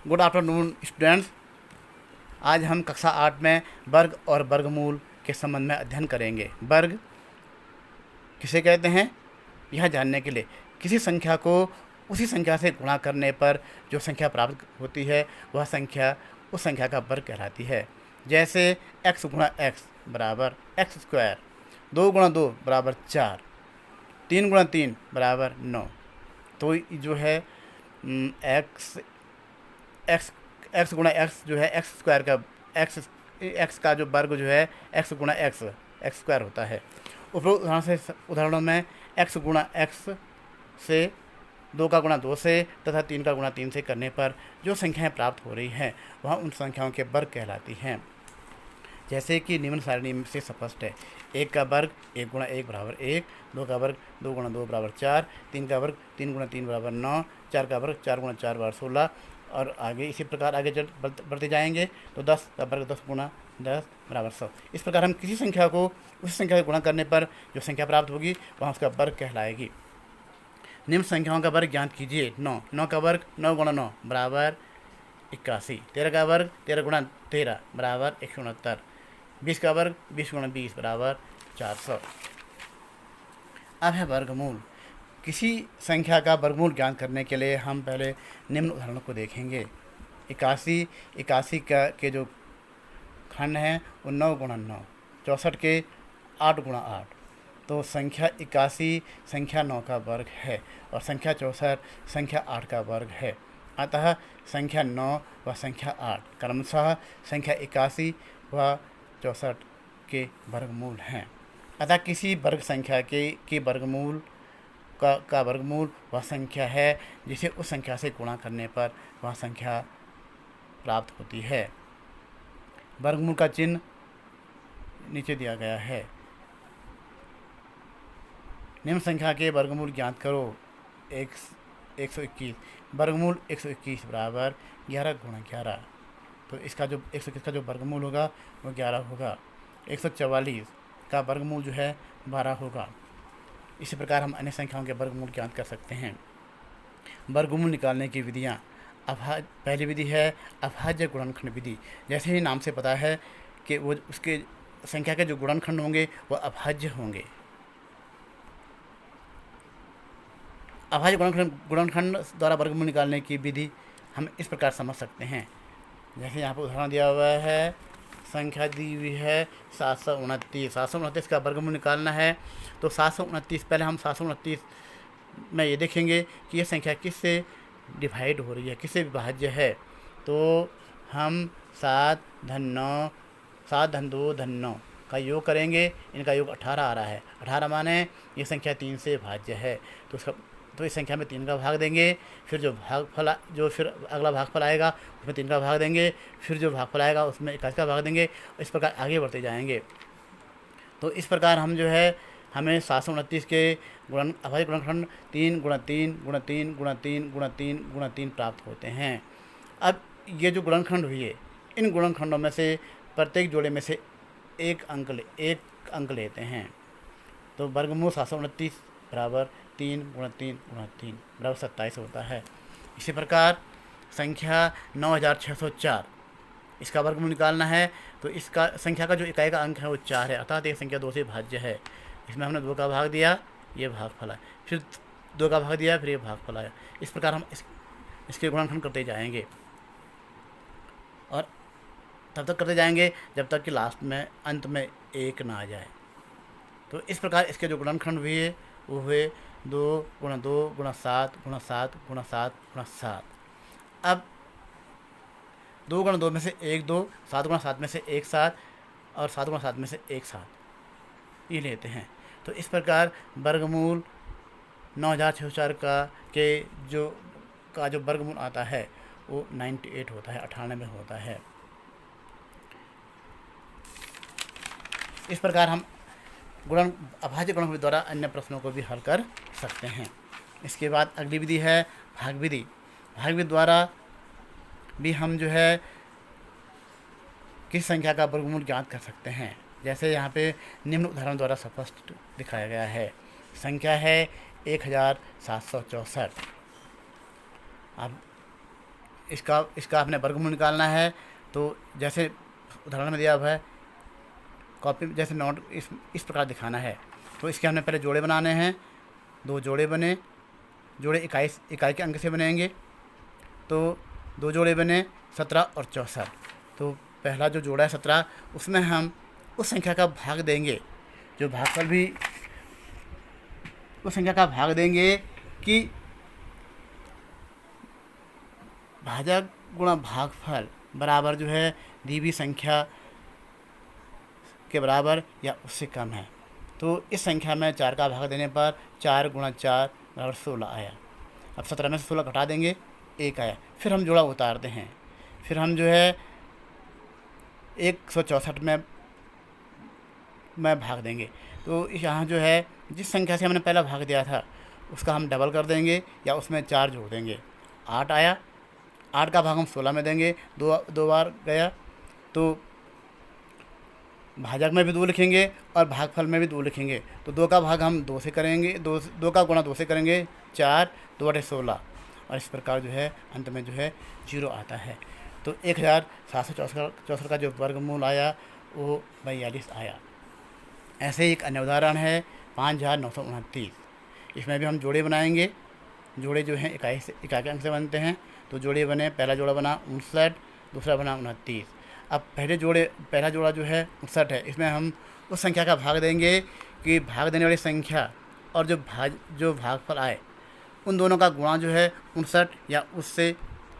Good afternoon students. आज हम कक्षा 8 में वर्ग और वर्गमूल के संबंध में अध्ययन करेंगे। वर्ग किसे कहते हैं, यह जानने के लिए किसी संख्या को उसी संख्या से गुणा करने पर जो संख्या प्राप्त होती है वह संख्या उस संख्या का वर्ग कहलाती है। जैसे x गुणा x बराबर एक्स स्क्वायर, 2 गुणा 2 बराबर 4, 3 गुणा 3 बराबर 9। तो जो है एक्स एक्स एक्स गुणा एक्स जो है एक्स स्क्वायर का एक्स का जो वर्ग जो है एक्स गुणा एक्स स्क्वायर होता है। उपरोक्त उदाहरणों में एक्स गुणा एक्स से 2 का गुणा 2 से तथा 3 का गुणा 3 से करने पर जो संख्याएं प्राप्त हो रही हैं वह उन संख्याओं के वर्ग कहलाती हैं। जैसे कि निम्न सारणी से स्पष्ट है, 1 का वर्ग 1 गुणा 1 बराबर 1, 2 का वर्ग 2 गुणा 2 बराबर 4, 3 का वर्ग 3 गुणा 3 बराबर 9, 4 का वर्ग 4 गुणा 4 बराबर 16 और आगे इसी प्रकार आगे बढ़ते जाएंगे तो 10 का वर्ग 10 गुणा 10 बराबर 100। इस प्रकार हम किसी संख्या को उस संख्या से गुणा करने पर जो संख्या प्राप्त होगी वह उसका वर्ग कहलाएगी। निम्न संख्याओं का वर्ग ज्ञात कीजिए। 9 का वर्ग 9 गुणा 9 बराबर 81, 13 का वर्ग 13 गुणा 13 बराबर 169, 20 का वर्ग 20 गुणा 20 बराबर 400। अब है वर्गमूल। किसी संख्या का वर्गमूल ज्ञात करने के लिए हम पहले निम्न उदाहरणों को देखेंगे। 81 के जो खंड हैं वो 9 गुणा 9, 64 के 8 गुणा 8। तो संख्या 81 संख्या 9 का वर्ग है और संख्या 64 संख्या 8 का वर्ग है। अतः संख्या 9 व संख्या 8 क्रमशः संख्या 81 व 64 के वर्गमूल हैं। अतः किसी वर्ग संख्या के वर्गमूल का वर्गमूल वह संख्या है जिसे उस संख्या से गुणा करने पर वह संख्या प्राप्त होती है। वर्गमूल का चिन्ह नीचे दिया गया है। निम्न संख्या के वर्गमूल ज्ञात करो। 121 वर्गमूल 121 बराबर 11 गुणा 11। तो इसका जो 121 का जो वर्गमूल होगा वो 11 होगा। 144 का वर्गमूल जो है 12 होगा। इसी प्रकार हम अन्य संख्याओं के वर्गमूल ज्ञात कर सकते हैं। वर्गमूल निकालने की विधियाँ। पहली विधि है अभाज्य गुणनखंड विधि। जैसे ही नाम से पता है कि वो उसके संख्या के जो गुणनखंड होंगे वह अभाज्य होंगे। अभाज्य गुणनखंड द्वारा वर्गमूल निकालने की विधि हम इस प्रकार समझ सकते हैं। जैसे यहाँ पर उदाहरण दिया हुआ है, संख्या दी हुई है 729 का वर्गमूल निकालना है। तो 729 पहले हम 729 में ये देखेंगे कि ये संख्या किससे डिवाइड हो रही है, किससे विभाज्य है। तो हम 7 धन 9 7 धन 2 धन 9 का योग करेंगे, इनका योग 18 आ रहा है। 18 माने ये संख्या 3 से भाज्य है। तो इस संख्या में 3 का भाग देंगे, फिर फिर अगला भागफल आएगा उसमें 3 का भाग देंगे, फिर जो भागफल आएगा उसमें 21 का भाग देंगे। इस प्रकार आगे बढ़ते जाएंगे। तो इस प्रकार हम जो है हमें 729 के अभाज्य गुणनखंड 3 गुणा 3 गुणा 3 गुणा 3 गुणा 3 गुणा 3 प्राप्त होते हैं। अब ये जो गुणनखंड हुए, इन गुणनखंडों में से प्रत्येक जोड़े में से एक अंक लेते हैं। तो वर्गमूल 729 बराबर 3 गुणा 3 गुणा 3 बराबर 27 होता है। इसी प्रकार संख्या 9604 इसका वर्गमूल निकालना है। तो इसका संख्या का जो इकाई का अंक है वो 4 है, अर्थात एक संख्या 2 से भाज्य है। इसमें हमने 2 का भाग दिया, ये भागफल आया, फिर 2 का भाग दिया, फिर ये भागफल आया। इस प्रकार हम इसके गुणनखंड करते जाएंगे और तब तक करते जाएंगे जब तक कि लास्ट में अंत में 1 ना आ जाए। तो इस प्रकार इसके जो गुणनखंड हुए वो हुए 2 गुणा 2 गुणा 7 गुणा 7 गुणा 7 गुणा 7। अब 2 गुणा 2 में से 1 2, 7 गुणा 7 में से 1 7 और 7 गुणा 7 में से 1 7 ये लेते हैं। तो इस प्रकार वर्गमूल 9604 का जो वर्गमूल आता है वो 98 होता है, 98 होता है। इस प्रकार हम अभाज्य गुणनखंड द्वारा अन्य प्रश्नों को भी हल कर सकते हैं। इसके बाद अगली विधि है भाग विधि। भाग विधि द्वारा भी हम जो है किस संख्या का वर्गमूल ज्ञात कर सकते हैं। जैसे यहाँ पे निम्न उदाहरण द्वारा स्पष्ट दिखाया गया है। संख्या है 1764। अब इसका आपने वर्गमूल निकालना है। तो जैसे उदाहरण में दिया हुआ है, कॉपी में जैसे नोट इस प्रकार दिखाना है। तो इसके हमने पहले जोड़े बनाने हैं। 2 जोड़े बने, जोड़े इकाई के अंक से बनेंगे। तो 2 जोड़े बने 17 और 64। तो पहला जो जोड़ा है 17, उसमें हम उस संख्या का भाग देंगे, जो भागफल भी उस संख्या का भाग देंगे कि भाजक गुणा भागफल बराबर जो है दी हुई संख्या के बराबर या उससे कम है। तो इस संख्या में 4 का भाग देने पर 4 गुणा 4 बराबर 16 आया। अब 17 में से 16 घटा देंगे, 1 आया। फिर हम जोड़ा उतारते हैं। फिर हम जो है 164 में भाग देंगे। तो यहाँ जो है जिस संख्या से हमने पहला भाग दिया था उसका हम डबल कर देंगे या उसमें 4 जोड़ देंगे। 8 आया। 8 का भाग हम 16 में देंगे, दो बार गया। तो भाजक में भी 2 लिखेंगे और भागफल में भी 2 लिखेंगे। तो 2 का भाग हम 2 से करेंगे, 2 का गुणा 2 से करेंगे, 4 2/16। और इस प्रकार जो है अंत में जो है 0 आता है। तो 1764 का जो वर्गमूल आया वो 42 आया। ऐसे ही एक अन्य उदाहरण है 5929। इसमें भी हम जोड़े बनाएंगे। जोड़े जो हैं इकाई के अंक से बनते हैं। तो जोड़े बने, पहला जोड़ा बना 59, दूसरा बना 29। अब पहला जोड़ा जो है 59 है। इसमें हम उस संख्या का भाग देंगे कि भाग देने वाली संख्या और जो भागफल आए उन दोनों का गुणा जो है 59 या उससे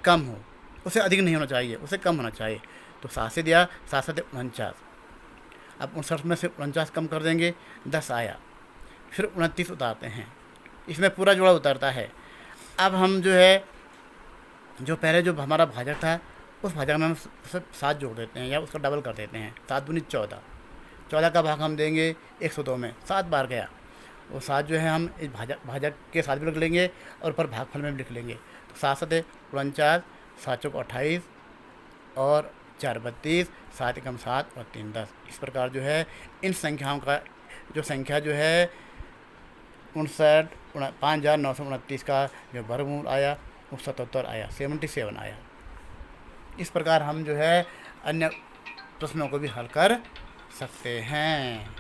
कम हो, उससे अधिक नहीं होना चाहिए, उससे कम होना चाहिए। तो 7 से दिया, 7 7 49। अब 59 में से 49 कम कर देंगे, 10 आया। फिर 29 उतारते हैं। इसमें पूरा जोड़ा उतरता है। अब हम जो है जो पहले जो हमारा भाजक था उस भाजक में हम 7 जोड़ देते हैं या उसका डबल कर देते हैं। 7 दूनी 14। 14 का भाग हम देंगे 102 में, 7 बार गया। वो 7 जो है हम इस भाजक के साथ भी लिख लेंगे और ऊपर भागफल में भी लिख लेंगे। तो 7 7 49, 7 चौक 28 और 4 32, 7 एकम 7 और 3 10। इस प्रकार जो है इन संख्याओं का जो संख्या जो है 59,5929 का जो वर्गमूल आया वो 77 आया, 77 आया। इस प्रकार हम जो है अन्य प्रश्नों को भी हल कर सकते हैं।